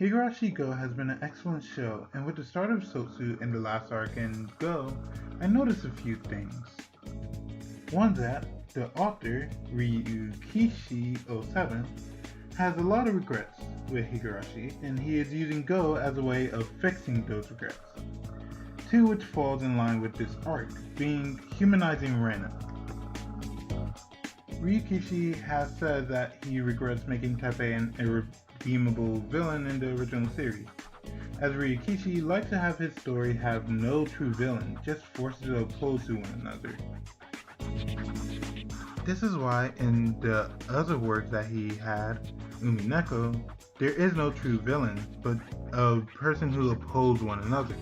Higurashi Gou has been an excellent show, and with the start of Sotsu in the last arc in Go, I noticed a few things. One that the author, Ryukishi07, has a lot of regrets with Higurashi, and he is using Go as a way of fixing those regrets. Two which falls in line with this arc, being humanizing Rena. Ryukishi has said that he regrets making Teppei an irredeemable villain in the original series, as Ryukishi likes to have his story have no true villain, just forces opposed to one another. This is why in the other works that he had, Umineko, there is no true villain, but a person who oppose one another.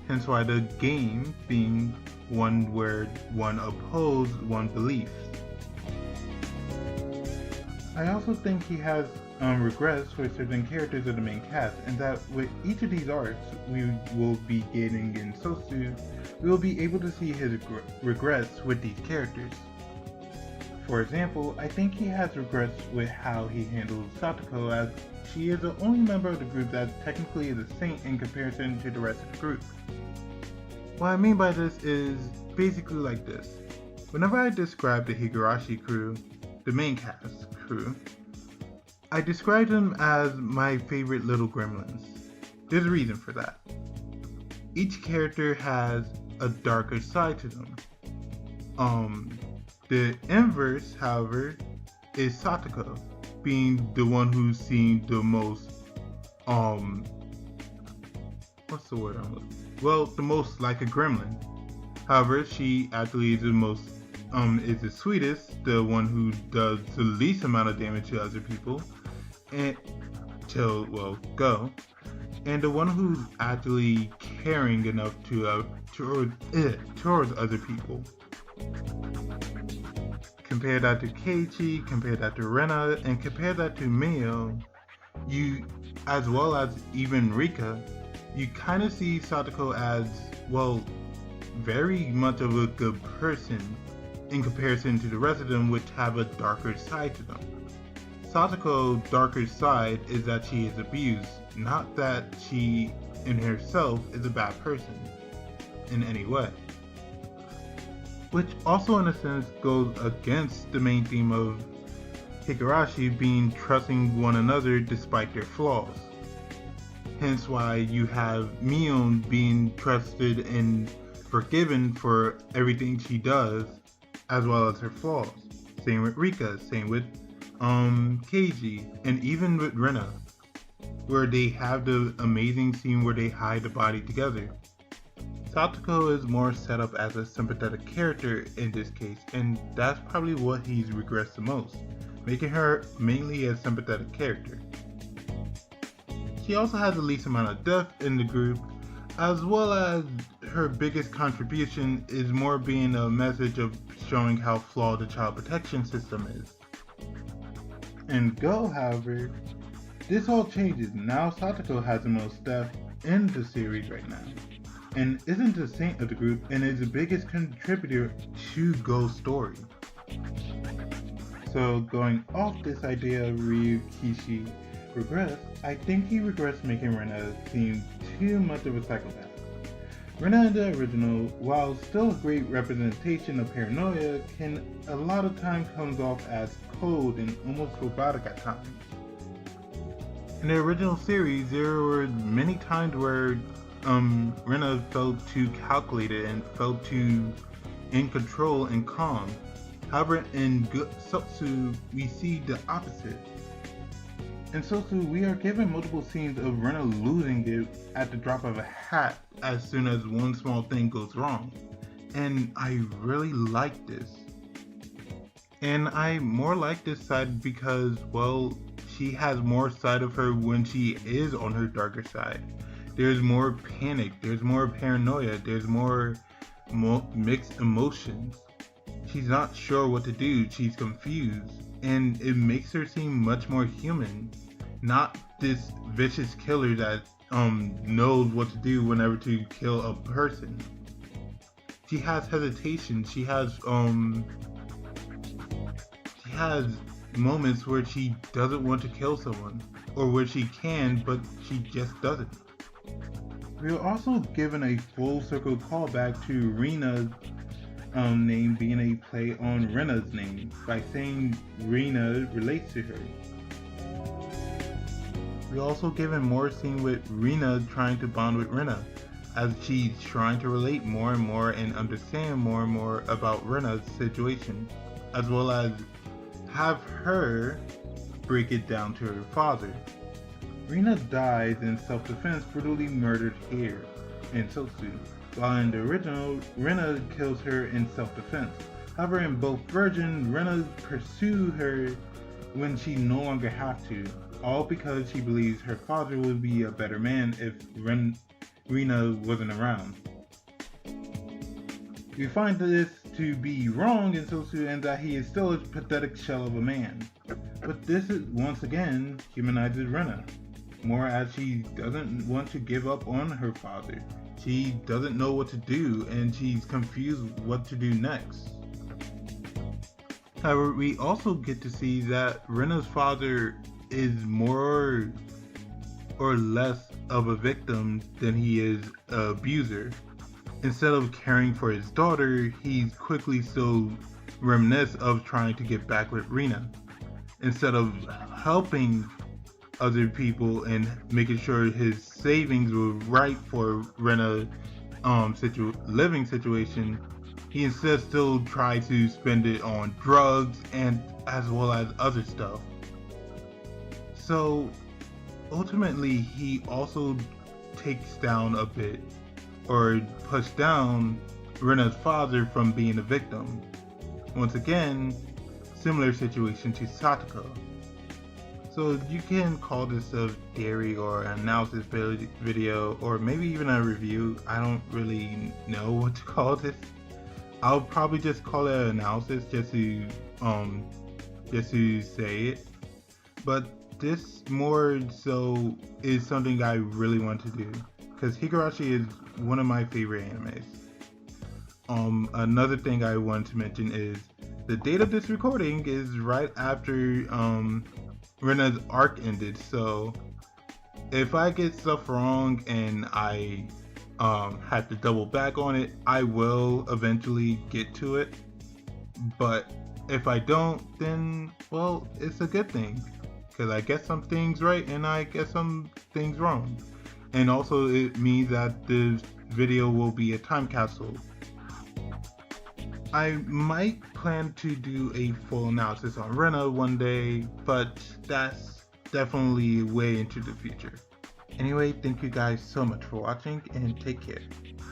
Hence why the game being one where one oppose one belief. I also think he has regrets for certain characters of the main cast, and that with each of these arcs we will be getting in Sotsu, we will be able to see his regrets with these characters. For example, I think he has regrets with how he handles Satoko, as she is the only member of the group that technically is a saint in comparison to the rest of the group. What I mean by this is basically like this. Whenever I describe the Higurashi crew, the main cast crew, I describe them as my favorite little gremlins. There's a reason for that. Each character has a darker side to them. The inverse, however, is Satoko, being the one who's seen the most, what's the word I'm looking for? Well, the most like a gremlin. However, she actually is the most, is the sweetest, the one who does the least amount of damage to other people, and Go, and the one who's actually caring enough towards other people. Compare that to Keiichi, compare that to Rena, and compare that to Mio, you, as well as even Rika, you kind of see Satoko as, well, very much of a good person in comparison to the rest of them, which have a darker side to them. Satoko's darker side is that she is abused, not that she in herself is a bad person in any way. Which also in a sense goes against the main theme of Higurashi being trusting one another despite their flaws. Hence why you have Mion being trusted and forgiven for everything she does, as well as her flaws. Same with Rika, same with Keiji, and even with Rena, where they have the amazing scene where they hide the body together. Satoko is more set up as a sympathetic character in this case, and that's probably what he's regrets the most, making her mainly a sympathetic character. She also has the least amount of depth in the group, as well as her biggest contribution is more being a message of showing how flawed the child protection system is. In Go, however, this all changes. Now Satoko has the most depth in the series right now, and isn't the saint of the group, and is the biggest contributor to Go's story. So going off this idea of Ryukishi regrets, I think he regrets making Rena seem too much of a psychopath. Rena in the original, while still a great representation of paranoia, can a lot of times comes off as cold and almost robotic at times. In the original series, there were many times where Rena felt too calculated and felt too in control and calm. However, in Sotsu, we see the opposite. In Sotsu, we are given multiple scenes of Rena losing it at the drop of a hat as soon as one small thing goes wrong. And I really like this. And I more like this side because, well, she has more side of her when she is on her darker side. There's more panic, there's more paranoia, there's more mixed emotions. She's not sure what to do, she's confused, and it makes her seem much more human. Not this vicious killer that knows what to do whenever to kill a person. She has hesitation, she has moments where she doesn't want to kill someone, or where she can, but she just doesn't. We are also given a full circle callback to Rena's name being a play on Rena's name by saying Rena relates to her. We also given more scene with Rena trying to bond with Rena, as she's trying to relate more and more and understand more and more about Rena's situation, as well as have her break it down to her father. Rena dies in self-defense, brutally murdered here in Sotsu, while in the original, Rena kills her in self-defense. However, in both versions, Rena pursues her when she no longer has to, all because she believes her father would be a better man if Rena wasn't around. We find this to be wrong in Sotsu and that he is still a pathetic shell of a man. But this is once again humanizes Rena, more as she doesn't want to give up on her father. She doesn't know what to do and she's confused what to do next. However, we also get to see that Rena's father is more or less of a victim than he is an abuser. Instead of caring for his daughter, he's quickly still reminisce of trying to get back with Rena. Instead of helping other people and making sure his savings were right for Rena's living situation, he instead still tried to spend it on drugs and as well as other stuff. So ultimately, he also takes down a bit or push down Rena's father from being a victim. Once again, similar situation to Satoko. So you can call this a theory or an analysis video or maybe even a review. I don't really know what to call this. I'll probably just call it an analysis just to say it. But this more so is something I really want to do because Higurashi is one of my favorite animes. Another thing I want to mention is the date of this recording is right after Rena's arc ended, so if I get stuff wrong and I have to double back on it, I will eventually get to it. But if I don't, then well, it's a good thing because I get some things right and I get some things wrong. And also it means that this video will be a time capsule. I might plan to do a full analysis on Rena one day, but that's definitely way into the future. Anyway, thank you guys so much for watching and take care.